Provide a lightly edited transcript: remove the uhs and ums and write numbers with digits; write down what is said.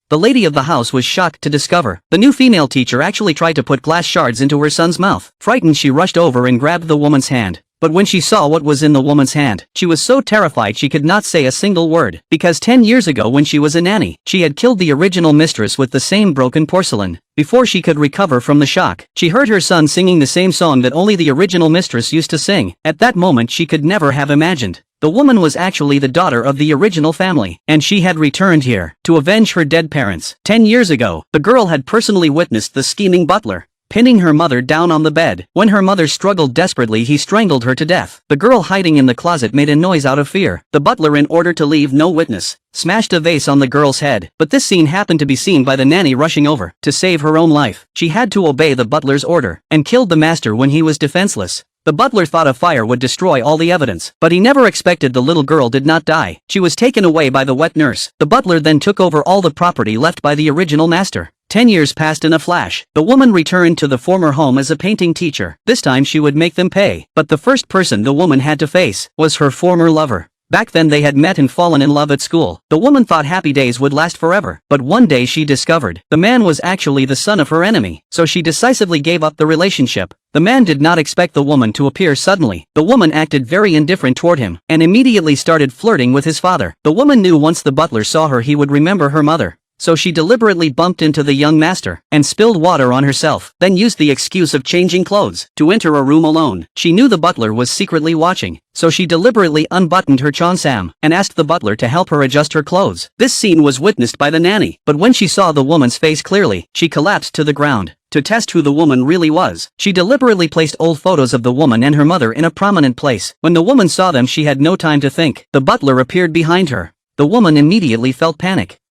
The lady of the house was shocked to discover the new female teacher actually tried to put glass shards into her son's mouth. Frightened, she rushed over and grabbed the woman's hand. But when she saw what was in the woman's hand, she was so terrified she could not say a single word, because 10 years ago when she was a nanny, she had killed the original mistress with the same broken porcelain. Before she could recover from the shock, she heard her son singing the same song that only the original mistress used to sing. At that moment she could never have imagined. The woman was actually the daughter of the original family, and she had returned here to avenge her dead parents. 10 years ago, the girl had personally witnessed the scheming butler pinning her mother down on the bed. When her mother struggled desperately, he strangled her to death. The girl hiding in the closet made a noise out of fear. The butler, in order to leave no witness, smashed a vase on the girl's head. But this scene happened to be seen by the nanny rushing over to save her own life. She had to obey the butler's order and killed the master when he was defenseless. The butler thought a fire would destroy all the evidence, but he never expected the little girl did not die. She was taken away by the wet nurse. The butler then took over all the property left by the original master. 10 years passed in a flash. The woman returned to the former home as a painting teacher. This time she would make them pay. But the first person the woman had to face was her former lover. Back then they had met and fallen in love at school. The woman thought happy days would last forever. But one day she discovered the man was actually the son of her enemy. So she decisively gave up the relationship. The man did not expect the woman to appear suddenly. The woman acted very indifferent toward him and immediately started flirting with his father. The woman knew once the butler saw her he would remember her mother. So she deliberately bumped into the young master and spilled water on herself, then used the excuse of changing clothes to enter a room alone. She knew the butler was secretly watching, so she deliberately unbuttoned her cheongsam and asked the butler to help her adjust her clothes. This scene was witnessed by the nanny, but when she saw the woman's face clearly, she collapsed to the ground. To test who the woman really was, she deliberately placed old photos of the woman and her mother in a prominent place. When the woman saw them, she had no time to think. The butler appeared behind her. The woman immediately felt panic.